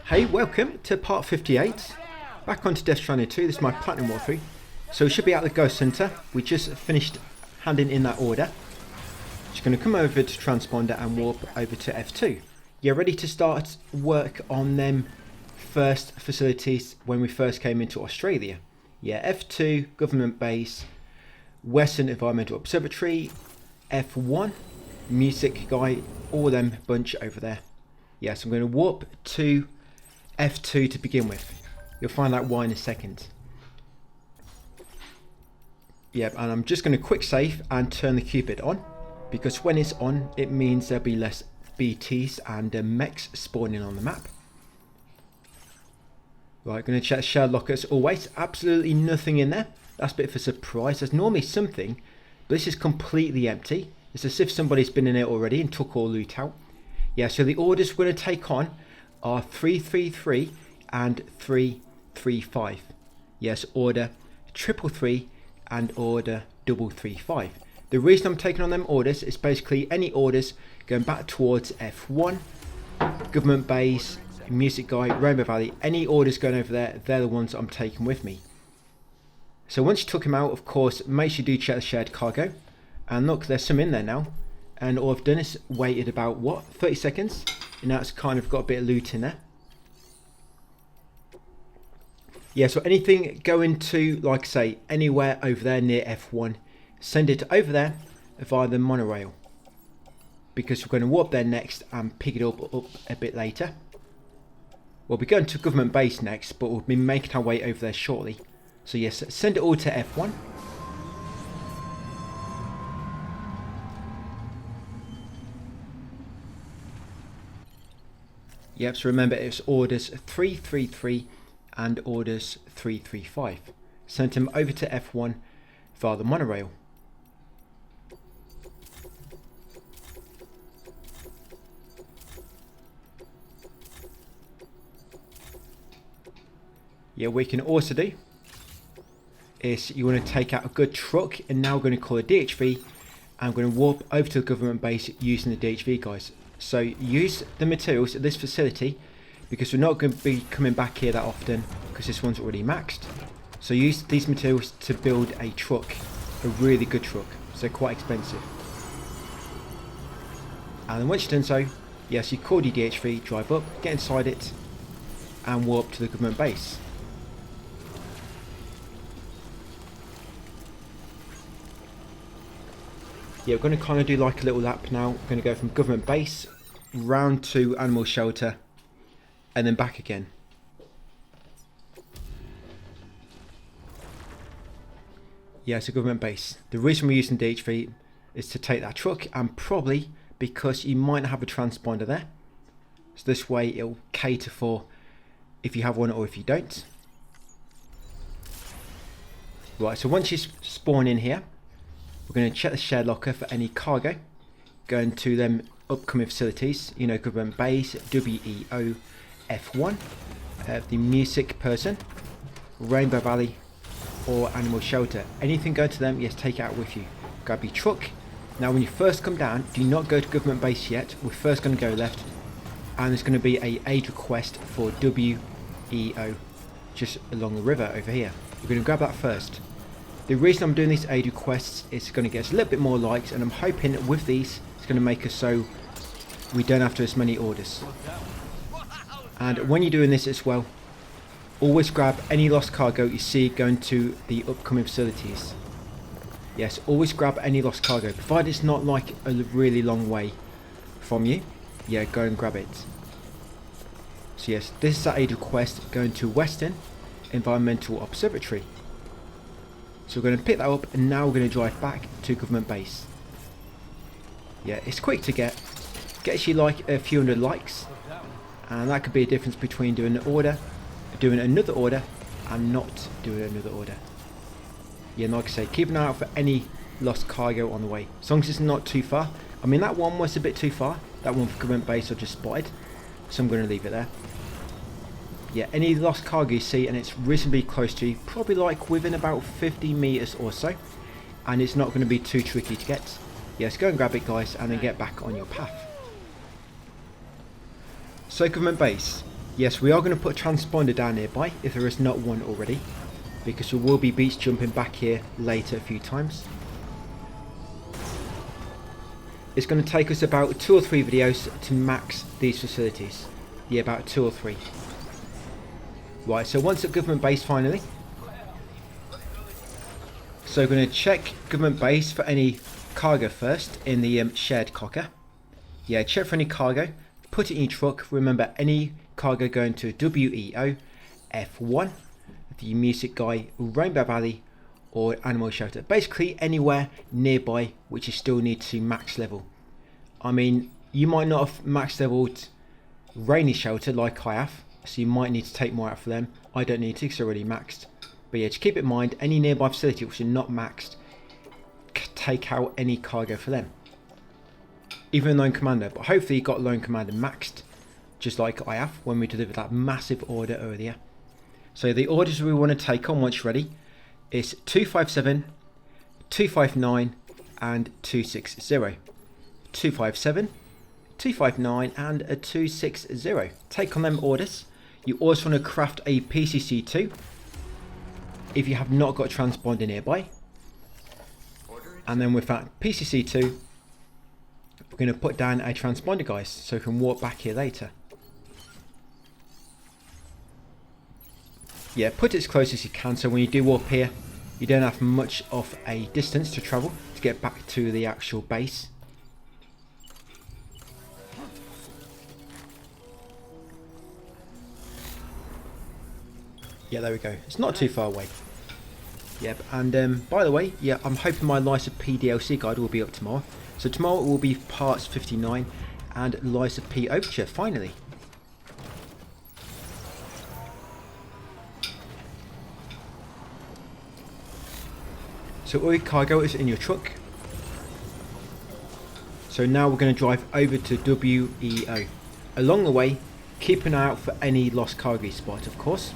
Hey, welcome to part 58. Back onto Death Stranding 2, this is my platinum walkthrough. So we should be at the Ghost Center. We just finished handing in that order. Just going to come over to transponder and warp over to F2. Yeah, ready to start work on them first facilities when we first came into Australia. Yeah, F2, government base, Western Environmental Observatory, F1, music guy, all them bunch over there. Yeah, so I'm going to warp to F2 to begin with. You'll find out why in a second. Yep, and I'm just going to quick save and turn the Cupid on, because when it's on, it means there'll be less BTs and mechs spawning on the map. Right, going to check shared locker as always. Absolutely nothing in there. That's a bit of a surprise. There's normally something, but this is completely empty. It's as if somebody's been in it already and took all loot out. Yeah, so the orders we're going to take on are 333 and 335. Yes, order 333 and order 335. The reason I'm taking on them orders is basically any orders going back towards F1, government base, music guy, Rainbow Valley, any orders going over there, they're the ones I'm taking with me. So once you took them out, of course, make sure you do check the shared cargo. And look, there's some in there now. And all I've done is waited about, what, 30 seconds? And now it's kind of got a bit of loot in there. Yeah, so anything going to, like I say, anywhere over there near F1, send it over there via the monorail. Because we're going to warp there next and pick it up a bit later. We'll be going to government base next, but we'll be making our way over there shortly. So yes, send it all to F1. Yep, so remember it's orders 333 and orders 335. Send them over to F1 via the monorail. Yeah, what you can also do is you want to take out a good truck, and now we're going to call it DHV, and I'm going to warp over to the government base using the DHV guys. So use the materials at this facility, because we're not going to be coming back here that often because this one's already maxed. So use these materials to build a truck, a really good truck, so quite expensive. And then once you've done so, yes, you call your DHV, drive up, get inside it and warp to the government base. Yeah, we're going to kind of do like a little lap now. We're going to go from government base round to animal shelter and then back again. Yeah, it's a government base. The reason we're using DHV is to take that truck, and probably because you might not have a transponder there. So this way it'll cater for if you have one or if you don't. Right, so once you spawn in here, we're going to check the shared locker for any cargo going to them upcoming facilities, you know, government base, WEO, F1, the music person, Rainbow Valley, or animal shelter. Anything going to them, yes, take it out with you. Grab your truck. Now when you first come down, do not go to government base yet. We're first going to go left, and there's going to be a aid request for WEO just along the river over here. We're going to grab that first. The reason I'm doing these aid requests is going to get us a little bit more likes, and I'm hoping that with these it's going to make us so we don't have to as many orders. And when you're doing this as well, always grab any lost cargo you see going to the upcoming facilities. Yes, always grab any lost cargo, provided it's not like a really long way from you. Yeah, go and grab it. So yes, this is our aid request going to Western Environmental Observatory. So we're going to pick that up, and now we're going to drive back to government base. Yeah, it's quick to get. Gets you like a few hundred likes, and that could be a difference between doing an order, doing another order, and not doing another order. Yeah, and like I say, keep an eye out for any lost cargo on the way, as long as it's not too far. I mean, that one was a bit too far. That one for government base I just spotted, so I'm going to leave it there. Yeah, any lost cargo you see and it's reasonably close to you, probably like within about 50 meters or so, and it's not going to be too tricky to get. Yes, go and grab it guys, and then get back on your path. So government base, Yes, we are going to put a transponder down nearby if there is not one already, because we will be beach jumping back here later a few times. It's going to take us about 2 or 3 videos to max these facilities. Yeah, about 2 or 3. Right, so once at government base finally. So we're going to check government base for any cargo first in the shared cocker. Yeah, check for any cargo. Put it in your truck. Remember, any cargo going to WEO, F1, the music guy, Rainbow Valley, or animal shelter. Basically anywhere nearby which you still need to max level. I mean, you might not have max leveled rainy shelter like I have, so you might need to take more out for them. I don't need to because they're already maxed. But yeah, just keep in mind, any nearby facility which are not maxed, take out any cargo for them. Even Lone Commander, but hopefully you got Lone Commander maxed, just like I have when we delivered that massive order earlier. So the orders we want to take on once ready is 257, 259 and 260. 257, 259 and a 260. Take on them orders. You also want to craft a PCC2 if you have not got a transponder nearby. And then with that PCC2, we're going to put down a transponder, guys, so we can walk back here later. Yeah, put it as close as you can so when you do warp here, you don't have much of a distance to travel to get back to the actual base. Yeah, there we go. It's not too far away. Yep, and by the way, yeah, I'm hoping my Lysa P DLC guide will be up tomorrow. So tomorrow will be parts 59 and Lysa P Overture, finally. So all your cargo is in your truck. So now we're going to drive over to WEO. Along the way, keep an eye out for any lost cargo spot, of course.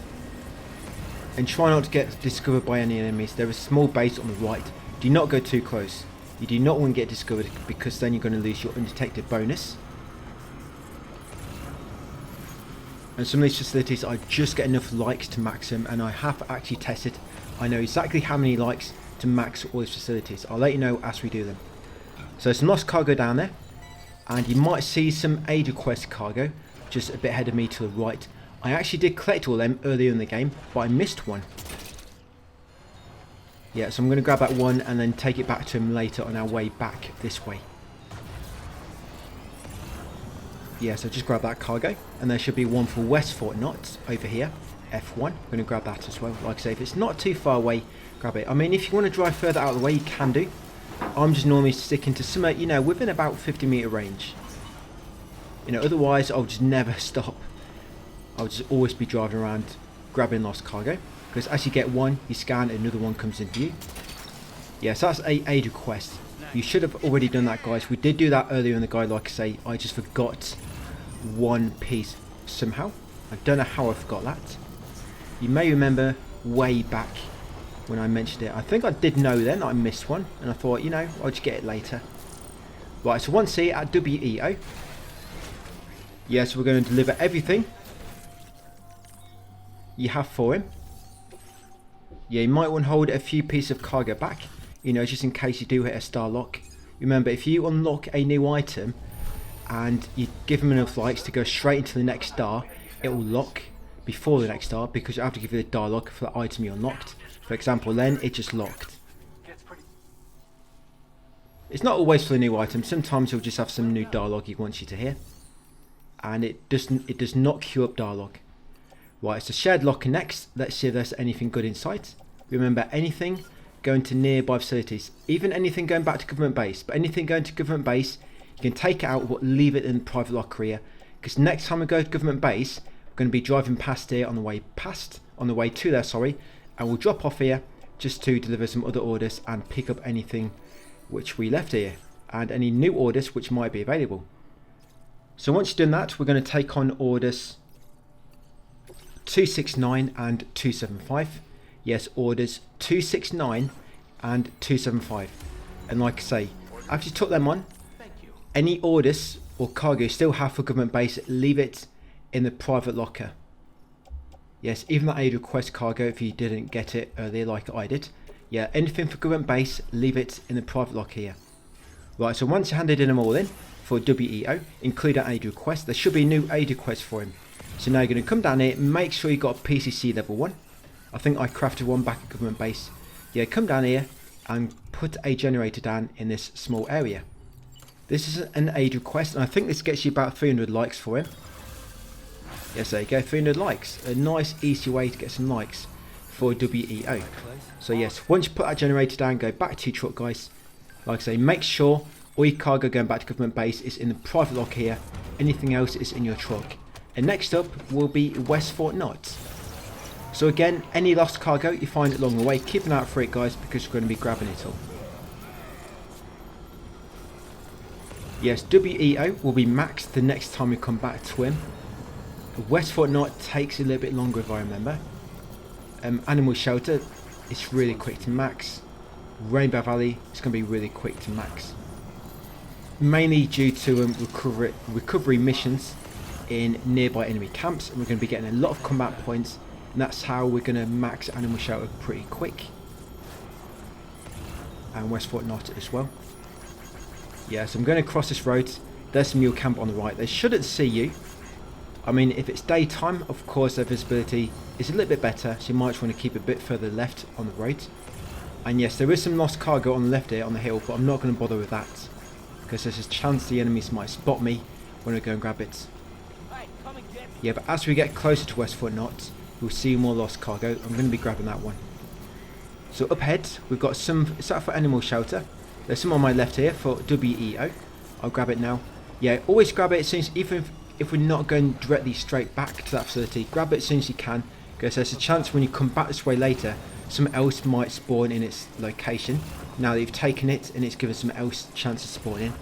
And try not to get discovered by any enemies. There is a small base on the right. Do not go too close. You do not want to get discovered because then you're going to lose your undetected bonus. And some of these facilities I just get enough likes to max them, and I have actually tested. I know exactly how many likes to max all these facilities. I'll let you know as we do them. So some lost cargo down there, and you might see some aid request cargo just a bit ahead of me to the right. I actually did collect all them earlier in the game, but I missed one. Yeah, so I'm going to grab that one and then take it back to him later on our way back this way. Yeah, so just grab that cargo, and there should be one for West Fort Knot over here, F1. I'm going to grab that as well. Like I say, if it's not too far away, grab it. I mean, if you want to drive further out of the way, you can do. I'm just normally sticking to somewhere, you know, within about 50-meter range. You know, otherwise I'll just never stop. I'll just always be driving around grabbing lost cargo, because as you get one, you scan, another one comes into view. Yes, that's a aid request. You should have already done that, guys. We did do that earlier in the guide, like I say. I just forgot one piece somehow. I don't know how I forgot that. You may remember way back when I mentioned it. I think I did know then I missed one, and I thought, you know, I'll just get it later. Right, so once here at WEO. Yes, we're going to deliver everything you have for him. Yeah, you might want to hold a few pieces of cargo back, you know, just in case you do hit a star lock. Remember, if you unlock a new item and you give him enough likes to go straight into the next star, it will lock before the next star, because you have to give it a dialogue for the item you unlocked. For example, then it just locked. It's not always for the new item. Sometimes he'll just have some new dialogue he wants you to hear, and it does not queue up dialogue. Right, so shared locker next. Let's see if there's anything good in sight. Remember, anything going to nearby facilities, even anything going back to government base, but anything going to government base, you can take it out but leave it in the private locker here, because next time we go to government base, we're going to be driving past here on the way to there, sorry, and we'll drop off here just to deliver some other orders and pick up anything which we left here, and any new orders which might be available. So once you've done that, we're going to take on orders 269 and 275. Yes, orders 269 and 275. And like I say, after you took them on, any orders or cargo you still have for government base, leave it in the private locker. Yes, even that aid request cargo, if you didn't get it earlier like I did. Yeah, anything for government base, leave it in the private locker here. Right, so once you handed in them all in for WEO, include an aid request. There should be a new aid request for him. So now you're going to come down here, make sure you got a PCC level 1. I think I crafted one back at government base. Yeah, come down here and put a generator down in this small area. This is an aid request, and I think this gets you about 300 likes for him. Yes, there you go, 300 likes. A nice easy way to get some likes for WEO. So yes, once you put that generator down, go back to your truck, guys. Like I say, make sure all your cargo going back to government base is in the private lock here. Anything else is in your truck. And next up will be West Fort Knott. So again, any lost cargo you find along the way, keep an eye out for it, guys, because we're going to be grabbing it all. Yes, WEO will be maxed the next time we come back to him. West Fort Knott takes a little bit longer if I remember. Animal Shelter, it's really quick to max. Rainbow Valley, it's going to be really quick to max. Mainly due to recovery missions in nearby enemy camps, and we're going to be getting a lot of combat points, and that's how we're going to max Animal Shelter pretty quick. And West Fort Knott as well. Yeah, so I'm going to cross this road. There's some mule camp on the right. They shouldn't see you. I mean, if it's daytime, of course their visibility is a little bit better, so you might want to keep a bit further left on the road. And yes, there is some lost cargo on the left here on the hill, but I'm not going to bother with that, because there's a chance the enemies might spot me when I go and grab it. Yeah, but as we get closer to West Fort Knott, we'll see more lost cargo. I'm going to be grabbing that one. So up ahead, we've got some, it's out for Animal Shelter. There's some on my left here for WEO. I'll grab it now. Yeah, always grab it as soon as, even if we're not going directly straight back to that facility, grab it as soon as you can, because there's a chance when you come back this way later, something else might spawn in its location. Now that you've taken it, and it's given something else a chance to spawn in.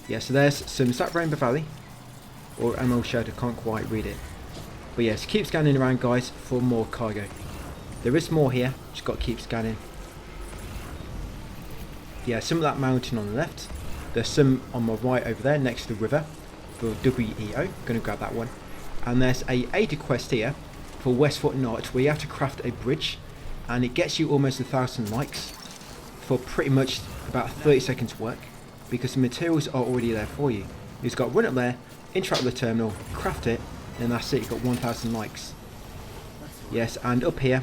Yeah, so there's some, is that Rainbow Valley? Or Animal Shelter, can't quite read it. But yes, keep scanning around, guys, for more cargo. There is more here, just got to keep scanning. Yeah, some of that mountain on the left. There's some on my right over there next to the river for WEO. Going to grab that one. And there's a aid quest here for West Fort Knott where you have to craft a bridge, and it gets you almost 1,000 likes for pretty much about 30 seconds work, because the materials are already there for you. You just got to run up there, interact with the terminal, craft it, and that's it. You've got 1,000 likes. Yes, and up here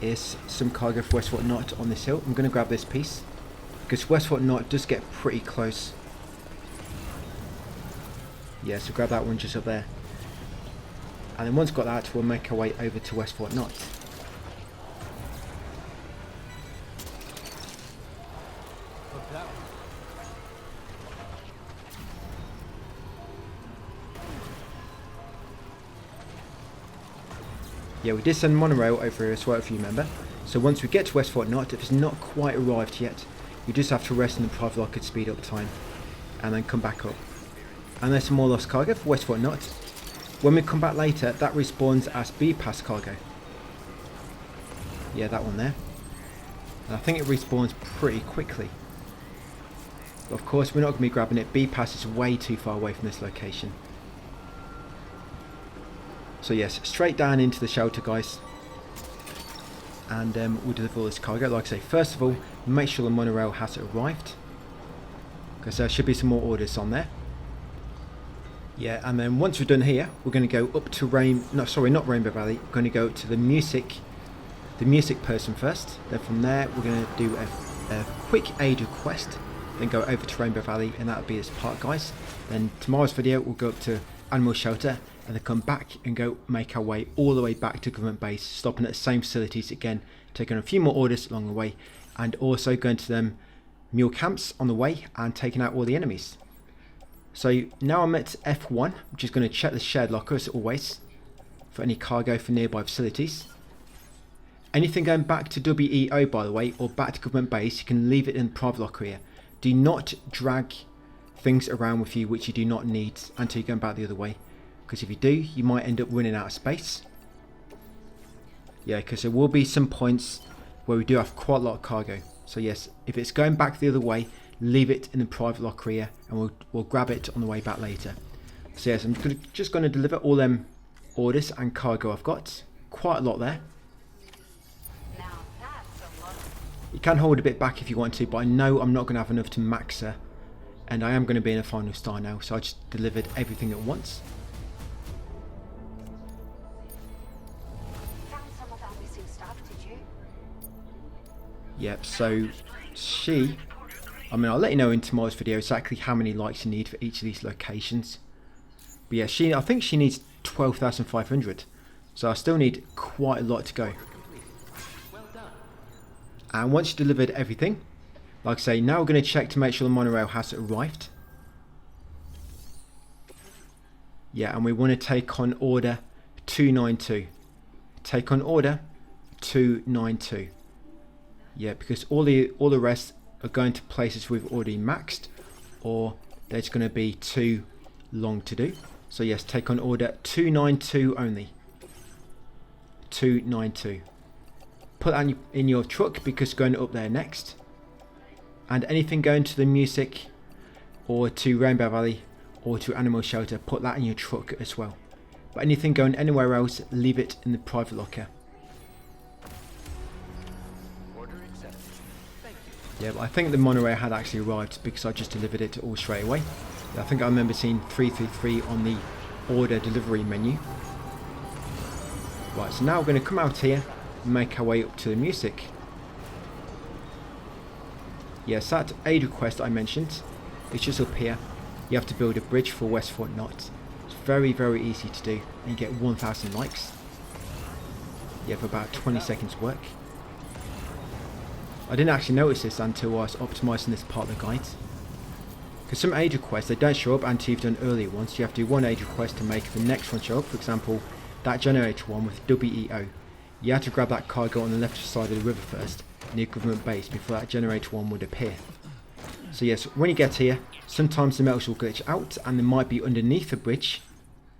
is some cargo for West Fort Knott on this hill. I'm going to grab this piece, because West Fort Knott does get pretty close. Yeah, so grab that one just up there. And then once we've got that, we'll make our way over to West Fort Knott. Yeah, we did send Monorail over here as well, if you remember. So once we get to West Fort Knott, if it's not quite arrived yet, you just have to rest in the private locker to speed up time, and then come back up. And there's some more lost cargo for West Fort Knott. When we come back later, that respawns as B-Pass cargo. Yeah, that one there. And I think it respawns pretty quickly. But of course, we're not going to be grabbing it. B-Pass is way too far away from this location. So yes, straight down into the shelter, guys. And we'll deliver all this cargo. Like I say, first of all, make sure the monorail has arrived, because there should be some more orders on there. Yeah, and then once we're done here, we're going to go up to not Rainbow Valley. We're going to go to the music person first. Then from there, we're going to do a quick aid request. Then go over to Rainbow Valley, and that'll be this part, guys. Then tomorrow's video, we'll go up to Animal Shelter, and then come back and go make our way all the way back to government base, stopping at the same facilities again, taking a few more orders along the way, and also going to them mule camps on the way and taking out all the enemies. So now I'm at F1, I'm just going to check the shared locker as always for any cargo for nearby facilities. Anything going back to WEO, by the way, or back to government base, you can leave it in the private locker here. Do not drag things around with you which you do not need until you're going back the other way, because if you do, you might end up running out of space. Yeah, because there will be some points where we do have quite a lot of cargo. So yes, if it's going back the other way, leave it in the private locker here, and we'll grab it on the way back later. So yes, I'm just going to deliver all them orders and cargo I've got. Quite a lot there. You can hold a bit back if you want to, but I know I'm not going to have enough to max her. And I am going to be in a final star now, so I just delivered everything at once. Yep, so she... I mean, I'll let you know in tomorrow's video exactly how many likes you need for each of these locations. But yeah, I think she needs 12,500. So I still need quite a lot to go. And once you delivered everything, like I say, now we're going to check to make sure the monorail has arrived. Yeah, and we want to take on order 292. Take on order 292. Yeah, because all the rest are going to places we've already maxed, or there's going to be too long to do. So yes, take on order 292 only. 292. Put that in your truck because it's going up there next. And anything going to the music or to Rainbow Valley or to Animal Shelter, put that in your truck as well. But anything going anywhere else, leave it in the private locker. Yeah, but I think the monorail had actually arrived because I just delivered it all straight away. I think I remember seeing 333 on the order delivery menu. Right, so now we're going to come out here and make our way up to the music. Yes, that aid request I mentioned, it's just up here. You have to build a bridge for West Fort Knot. It's very, very easy to do, and you get 1,000 likes. You have about 20 seconds work. I didn't actually notice this until I was optimising this part of the guide. Because some aid requests, they don't show up until you've done earlier ones. You have to do one aid request to make the next one show up. For example, that generator one with WEO. You have to grab that cargo on the left side of the river first, near government base, before that generator one would appear. So yes, when you get here, sometimes the metals will glitch out and they might be underneath the bridge.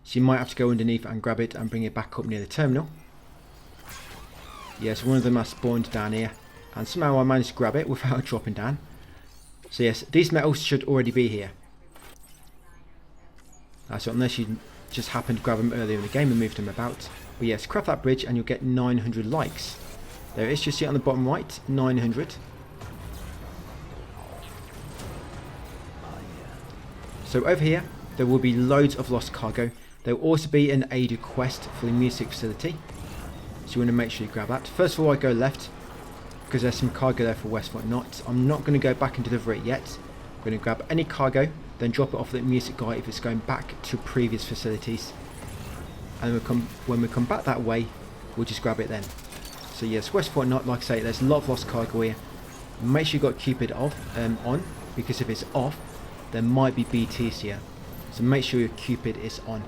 So you might have to go underneath and grab it and bring it back up near the terminal. Yes, one of them has spawned down here. And somehow I managed to grab it without dropping down. So yes, these metals should already be here. So unless you just happened to grab them earlier in the game and moved them about. But yes, craft that bridge and you'll get 900 likes. There it is, just see it on the bottom right, 900. So over here, there will be loads of lost cargo. There will also be an aid request for the music facility. So you want to make sure you grab that. First of all, I go left, because there's some cargo there for West Fort Knot. I'm not going to go back and deliver it yet. I'm going to grab any cargo, then drop it off at the music guy if it's going back to previous facilities. And when we come back that way, we'll just grab it then. So yes, West Fort Knot, like I say, there's a lot of lost cargo here. Make sure you've got Cupid on, because if it's off, there might be BTs here. So make sure your Cupid is on.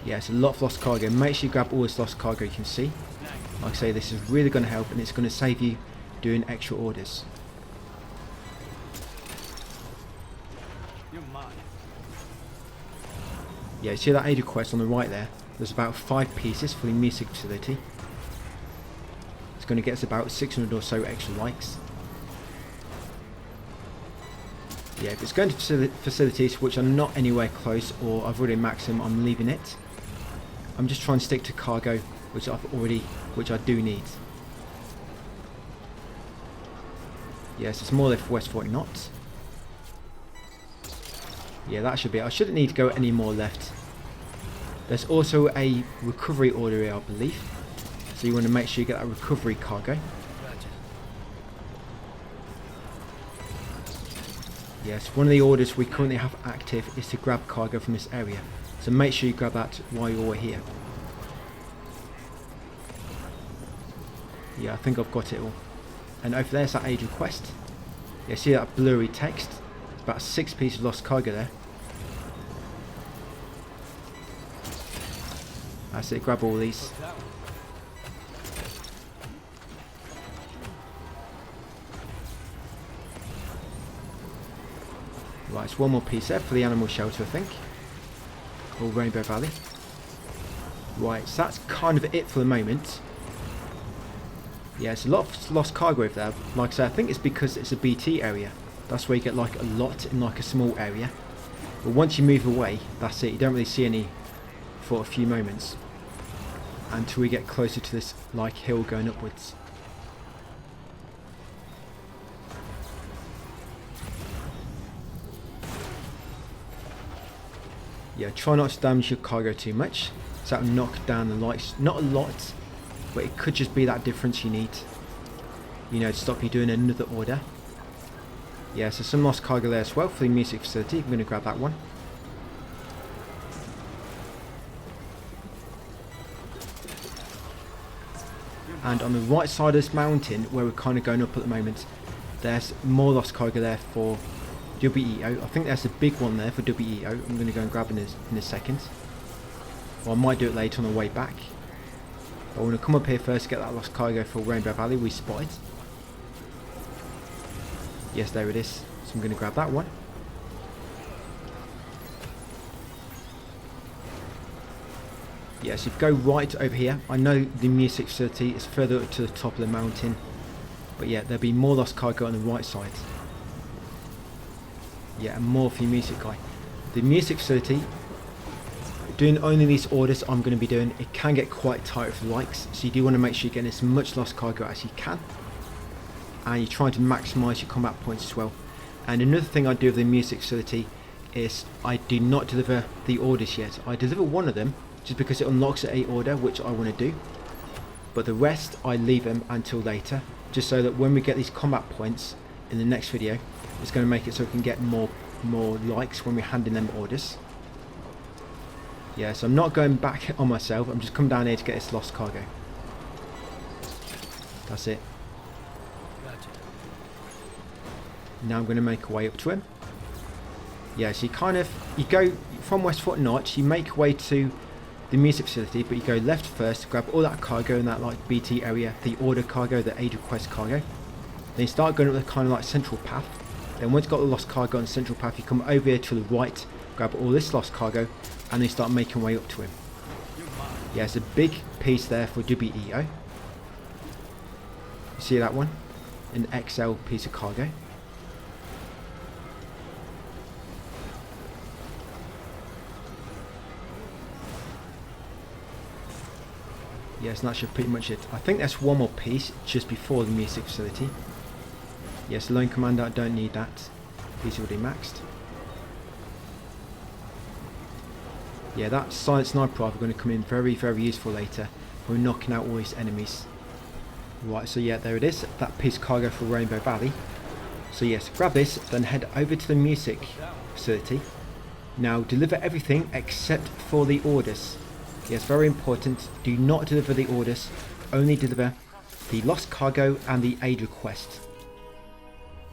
Yeah, it's a lot of lost cargo. Make sure you grab all this lost cargo you can see. Like I say, this is really going to help and it's going to save you doing extra orders. Yeah, you see that aid request on the right there? There's about 5 pieces for the music facility. It's going to get us about 600 or so extra likes. Yeah, if it's going to facilities which are not anywhere close or I've already maxed them, I'm leaving it. I'm just trying to stick to cargo which I do need. Yes, it's more left West Fort Knot. Yeah, that should be it. I shouldn't need to go any more left. There's also a recovery order here, I believe. So you want to make sure you get that recovery cargo. Yes, one of the orders we currently have active is to grab cargo from this area. So make sure you grab that while you're here. Yeah, I think I've got it all. And over there's that aid request. Yeah, see that blurry text? It's about 6 pieces of lost cargo there. That's it, grab all these. Right, it's one more piece there for the animal shelter, I think. Or Rainbow Valley. Right, so that's kind of it for the moment. Yeah, it's a lot of lost cargo over there. Like I say, I think it's because it's a BT area. That's where you get like a lot in like a small area. But once you move away, that's it. You don't really see any for a few moments until we get closer to this like hill going upwards. Yeah, try not to damage your cargo too much, so that will knock down the lights. Not a lot, but it could just be that difference you need, you know, to stop you doing another order. Yeah, so some lost cargo there as well for the music facility. I'm going to grab that one. And on the right side of this mountain, where we're kind of going up at the moment, there's more lost cargo there for WEO. I think there's a big one there for WEO. I'm going to go and grab it in a second. Or I might do it later on the way back. But I want to come up here first to get that lost cargo for Rainbow Valley we spotted. Yes, there it is. So I'm going to grab that one. Yes, if you go right over here, I know the music facility is further up to the top of the mountain. But yeah, there'll be more lost cargo on the right side. Yeah, and more for your music guy. The music facility, doing only these orders I'm going to be doing, it can get quite tight with likes. So you do want to make sure you're getting as much lost cargo as you can. And you're trying to maximise your combat points as well. And another thing I do with the music facility is I do not deliver the orders yet. I deliver one of them just because it unlocks a order which I want to do, but the rest I leave them until later, just so that when we get these combat points in the next video, it's going to make it so we can get more likes when we're handing them orders. Yeah, so I'm not going back on myself, I'm just coming down here to get this lost cargo. That's it. Now I'm going to make a way up to him. Yeah, so you go from Westfort Notch, you make your way to the music facility, but you go left first, grab all that cargo in that like BT area, the order cargo, the aid request cargo. Then you start going up the kind of like central path. Then once you've got the lost cargo on the central path, you come over here to the right, grab all this lost cargo, and then you start making way up to him. Yeah, it's a big piece there for WEO. You see that one? An XL piece of cargo. Yes, and that should pretty much it. I think that's one more piece just before the music facility. Yes, Lone Commander, I don't need that. Piece already maxed. Yeah, that silent sniper rifle going to come in very, very useful later. We're knocking out all these enemies. Right, so yeah, there it is. That piece of cargo for Rainbow Valley. So yes, grab this, then head over to the music facility. Now deliver everything except for the orders. Yes, very important. Do not deliver the orders. Only deliver the lost cargo and the aid request.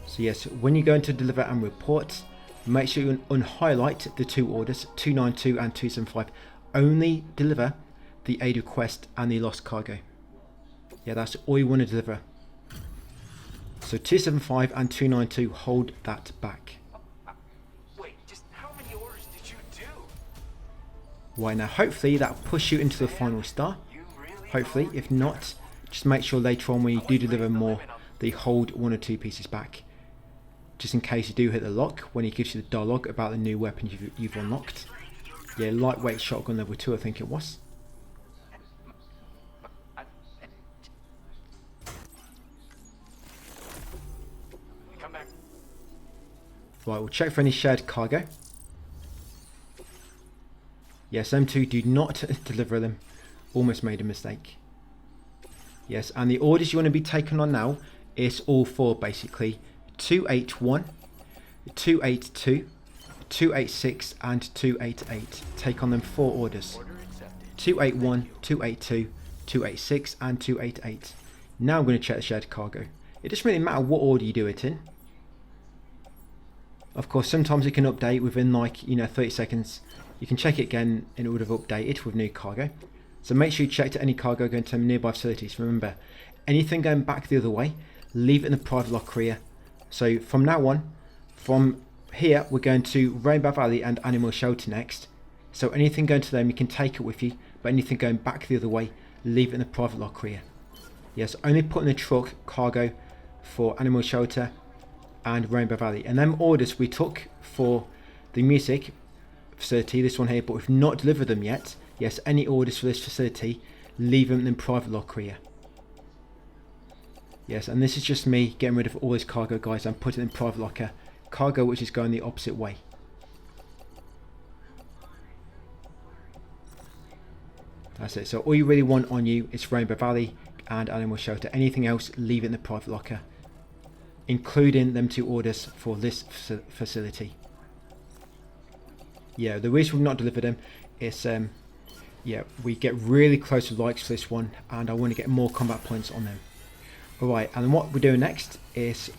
So yes, when you go into deliver and report, make sure you unhighlight the two orders, 292 and 275. Only deliver the aid request and the lost cargo. Yeah, that's all you want to deliver. So 275 and 292, hold that back. Right, now hopefully that'll push you into the final star. Hopefully, if not, just make sure later on when you do deliver more, they hold one or two pieces back. Just in case you do hit the lock when he gives you the dialogue about the new weapon you've unlocked. Yeah, lightweight shotgun level 2 I think it was. Right, we'll check for any shared cargo. Yes, M2, do not deliver them. Almost made a mistake. Yes, and the orders you want to be taken on now is all four basically. 281, 282, 286 and 288. Take on them 4 orders. 281, 282, 286 and 288. Now I'm going to check the shared cargo. It doesn't really matter what order you do it in. Of course, sometimes it can update within 30 seconds. You can check it again and it would have updated with new cargo. So make sure you check to any cargo going to nearby facilities. Remember, anything going back the other way, leave it in the private locker area. So from now on, from here, we're going to Rainbow Valley and Animal Shelter next. So anything going to them, you can take it with you. But anything going back the other way, leave it in the private locker area. Yes, only put in the truck cargo for Animal Shelter and Rainbow Valley. And them orders we took for the music facility, this one here, but we've not delivered them yet. Yes, any orders for this facility, leave them in private locker here. Yes, and this is just me getting rid of all this cargo, guys. I'm putting it in private locker. Cargo which is going the opposite way. That's it. So all you really want on you is Rainbow Valley and Animal Shelter. Anything else, leave it in the private locker, including them 2 orders for this facility. Yeah, the reason we've not delivered them is yeah, we get really close to likes for this one, and I want to get more combat points on them. Alright, and what we're doing next is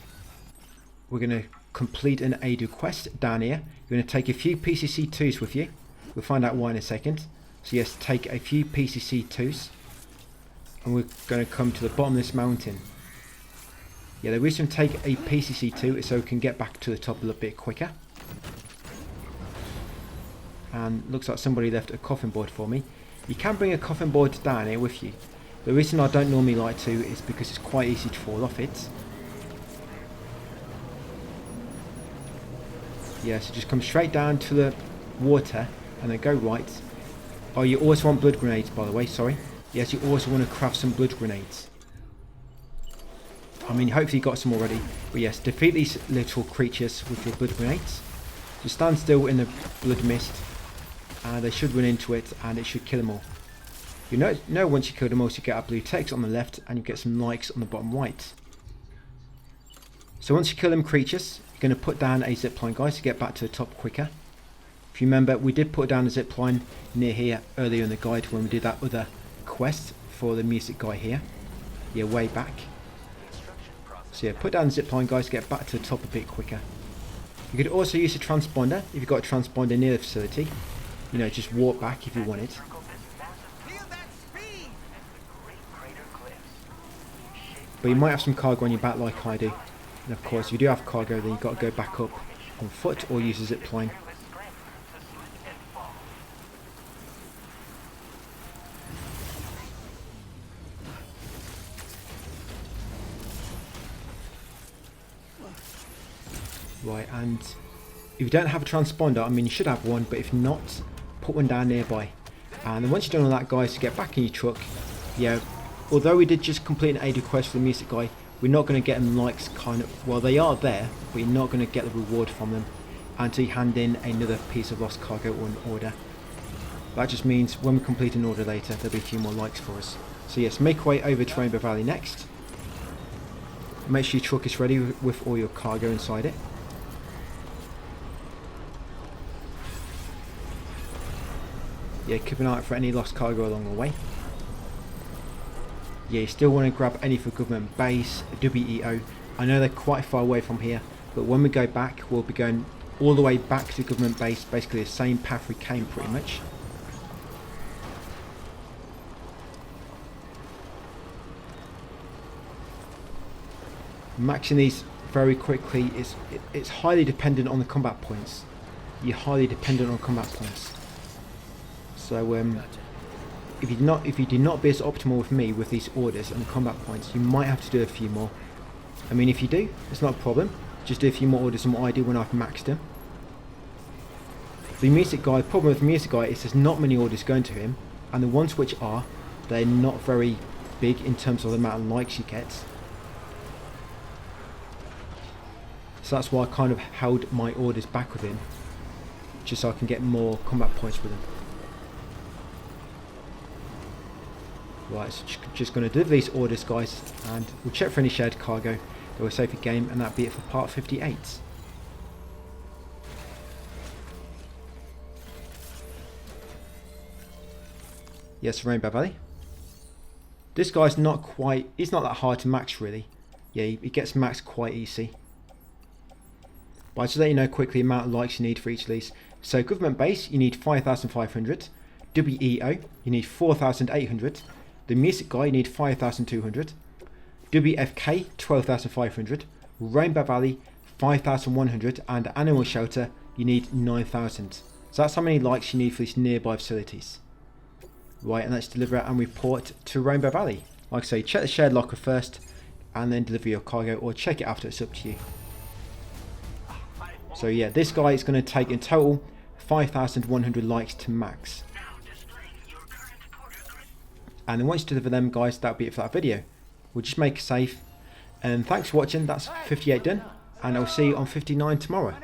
we're going to complete an Adu quest down here. You're going to take a few PCC2s with you. We'll find out why in a second. So yes, take a few PCC2s, and we're going to come to the bottom of this mountain. Yeah, the reason to take a PCC2 is so we can get back to the top a little bit quicker. And looks like somebody left a coffin board for me. You can bring a coffin board down here with you. The reason I don't normally like to is because it's quite easy to fall off it. Yeah, so just come straight down to the water and then go right. Oh, you also want blood grenades, by the way, sorry. Yes, you also want to craft some blood grenades. I mean, hopefully you got some already. But yes, defeat these little creatures with your blood grenades. Just stand still in the blood mist, and they should run into it, and it should kill them all. You know once you kill them all, you get a blue text on the left, and you get some likes on the bottom right. So once you kill them creatures, you're going to put down a zipline, guys, to get back to the top quicker. If you remember, we did put down a zipline near here earlier in the guide when we did that other quest for the music guy here. Yeah, way back. So yeah, put down the zipline, guys, to get back to the top a bit quicker. You could also use a transponder if you've got a transponder near the facility. You know, just walk back if you want it. But you might have some cargo on your back like I do. And of course, if you do have cargo, then you've got to go back up on foot or use a zipline. Right, and if you don't have a transponder, I mean you should have one, but if not, put one down nearby. And then once you've done all that, guys, to get back in your truck, yeah, although we did just complete an Adu quest for the music guy, we're not going to get them likes kind of, well, they are there, but you're not going to get the reward from them until you hand in another piece of lost cargo or an order. That just means when we complete an order later, there'll be a few more likes for us. So yes, make your way over to Rainbow Valley next. Make sure your truck is ready with all your cargo inside it. Yeah, keep an eye out for any lost cargo along the way. Yeah, you still want to grab any for government base, WEO. I know they're quite far away from here, but when we go back, we'll be going all the way back to government base, basically the same path we came pretty much. Maxing these very quickly it's highly dependent on the combat points. You're highly dependent on combat points. So if you do not be as optimal with me with these orders and the combat points, you might have to do a few more. I mean, if you do, it's not a problem. Just do a few more orders than what I do when I've maxed them. The music guy, problem with the music guy is there's not many orders going to him, and the ones which are, they're not very big in terms of the amount of likes you get. So that's why I kind of held my orders back with him, just so I can get more combat points with him. Right, so just going to deliver these orders, guys, and we'll check for any shared cargo that we're safe for game, and that'll be it for part 58. Yes, Rainbow Valley. This guy's not quite, he's not that hard to max really. Yeah, he gets maxed quite easy. But I'll just let you know quickly the amount of likes you need for each of these. So government base, you need 5,500. WEO, you need 4,800. The music guy, you need 5,200. WFK, 12,500. Rainbow Valley, 5,100. And Animal Shelter, you need 9,000. So that's how many likes you need for these nearby facilities. Right, and let's deliver it and report to Rainbow Valley. Like I say, check the shared locker first, and then deliver your cargo, or check it after, it's up to you. So yeah, this guy is going to take in total 5,100 likes to max. And then once you deliver them, guys, that'll be it for that video. We'll just make it safe. And thanks for watching. That's 58 done, and I'll see you on 59 tomorrow.